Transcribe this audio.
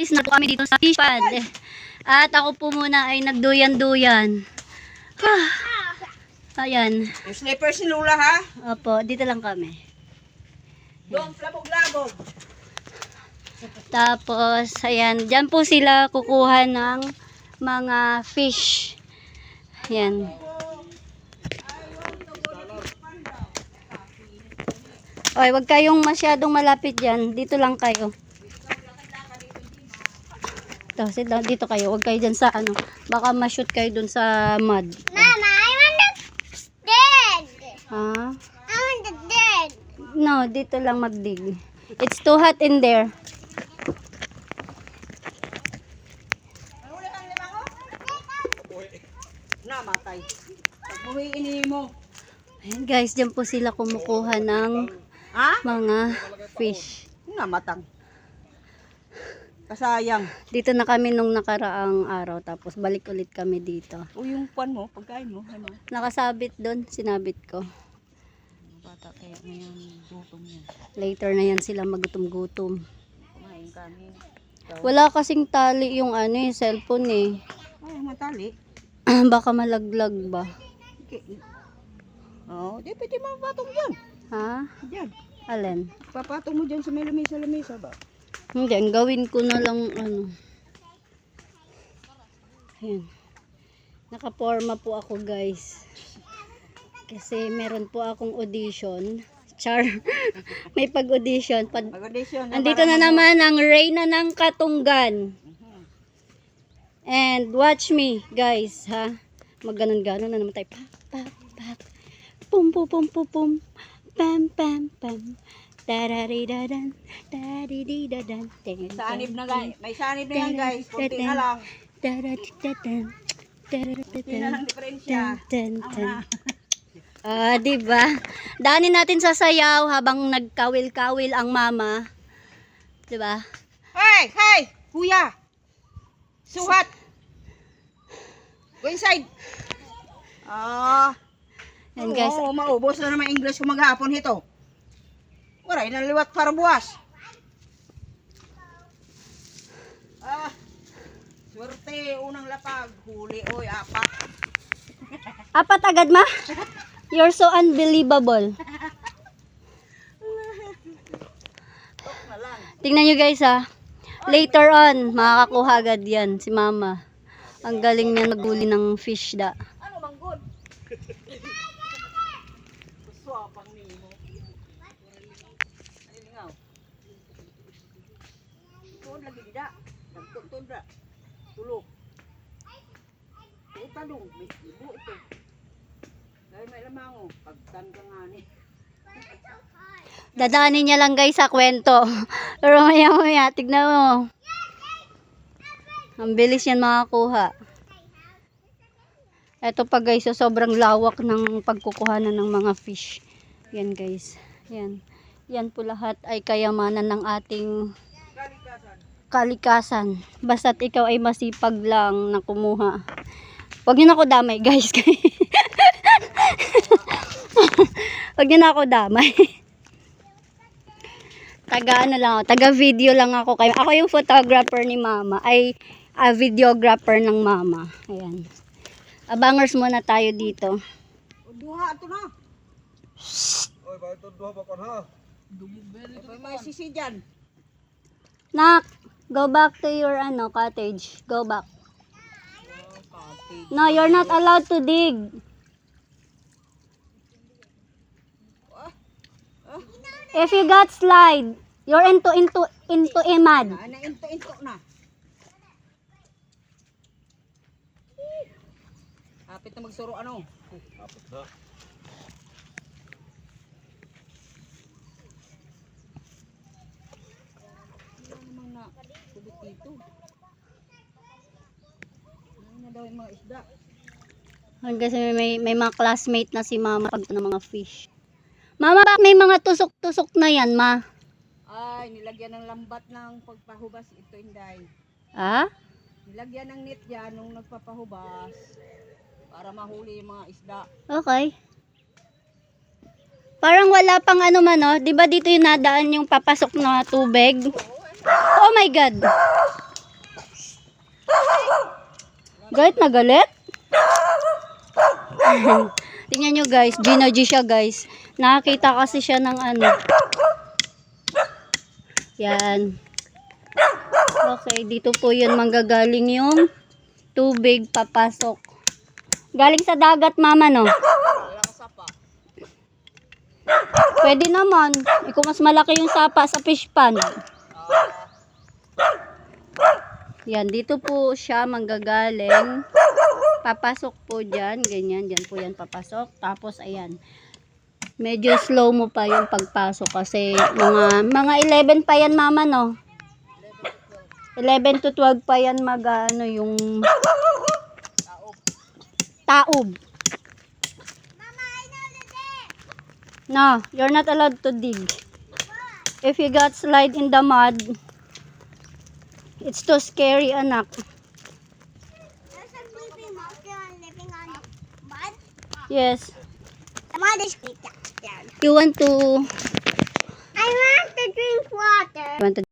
Practice na po kami dito sa fish pond. At ako po muna ay nagduyan-duyan. Ayan. Yung sniper si Lula ha? Opo, dito lang kami. Doon, labog-labog. Tapos, ayan. Diyan po sila kukuha ng mga fish. Ayan. Oy, wag kayong masyadong malapit dyan. Dito lang kayo. Dito kayo. Wag kayo dyan sa ano. Baka ma-shoot kayo dun sa mud. Mama, I want the dead. Ha? I want the dead. No, dito lang magdig. It's too hot in there. Namatay. Pagbuhiin mo. Ayan guys, dyan po sila kumukuha ng Ha? mga fish. Namatang. Kasayang. Dito na kami nung nakaraang araw. Tapos balik ulit kami dito. O yung pan mo, pagkain mo, ano? Nakasabit doon, sinabit ko. Bata kaya ngayon, gutom yan. Later na yan sila magutom-gutom. Kumain kami. Wala kasing tali yung ano cellphone eh. Ay, matali. Baka malaglag ba? Oo, di pwede mapatong dyan. Ha? Dyan. Alin? Papatong mo dyan sa may lamesa ba? Hindi, ang gawin ko na lang ano. Ayan. Nakaporma po ako guys. Kasi meron po akong audition. Char. May pag-audition. Pag-audition. Andito na naman ang Reyna ng Katunggan. And watch me guys ha. Magganon-ganon na naman tayo. Pak, pak, pak. Pum, pum, pum, pum, pum. Pam, pam, pam. Tararidadan, tariridadan. Sanib na guys. May sanib na yan guys. Kunti na lang. Tararidadan. Kunti na lang diferensya. Ah, diba? Daanin natin sa sayaw habang nagkawil-kawil ang mama. Diba? Hey! Hey! Kuya! Suhat! Go inside! Yan guys. Oo, maubos na naman English kung maghapon ito. Waray na liwat para buwas. Swerte, unang lapag. Huli, oy, apat. Apat agad ma? You're so unbelievable. Tingnan nyo guys ha. Later on, makakakuha agad yan si mama. Ang galing niya naghuli ng fish da. Ano bang good? Swapang nimo. Ay, lingaw. Tuon lagi dida. Nagtuntun da. Tulog. Talong, may ibo ito. Dahil may lamango, pagtanda nga ni. Dadaanin niya lang guys sa kwento. Pero maya, tignan mo. Ang bilis yan makakuha. Ito pa guys, so sobrang lawak ng pagkukuhanan ng mga fish. Yan guys. Yan. Yan po lahat ay kayamanan ng ating kalikasan. Basta't ikaw ay masipag lang na kumuha. Huwag niyo na ako damay guys. Huwag niyo na ako damay. Taga ano lang ako, taga video lang ako. Ako yung photographer ni mama. Ay videographer ng mama. Ayan. Abangers muna tayo dito. Duha ito na. Oy, ba ito duha ba kon ha? May sisi dyan. Nak, go back to your cottage. Go back. No, you're not allowed to dig. If you got slide, you're into a mud. Ana into na. Kapit na magsuro ano? Kapit na. Ano naman na tubig dito? Ano na daw yung mga isda? Kasi may mga classmate na si mama pag ng mga fish. Mama, bak may mga tusok-tusok na yan, ma? Ay, nilagyan ng lambat ng pagpahubas ito, Inday. Ah? Nilagyan ng net dyan nung nagpapahubas para mahuli yung mga isda. Okay. Parang wala pang ano man, oh. Di ba dito yung nadaan yung papasok na tubig? Oh my God! Galit na galit? Tingnan nyo guys, Gino G siya guys. Nakakita kasi siya ng ano. Yan. Okay, dito po yun manggagaling yung tubig papasok. Galing sa dagat mama no? Pwede naman. Kung mas malaki yung sapa sa fish pond. Yan, dito po siya manggagaling. Papasok po dyan. Ganyan, dyan po yan papasok. Tapos, ayan. Medyo slow mo pa yung pagpasok kasi mga 11 pa yan mama no? 11 to 12 pa yan ano yung taob. No, you're not allowed to dig. If you got slide in the mud, it's too scary, anak. There's a sleeping monster living on mud. Yes. The mud is big down. You want to I want to drink water.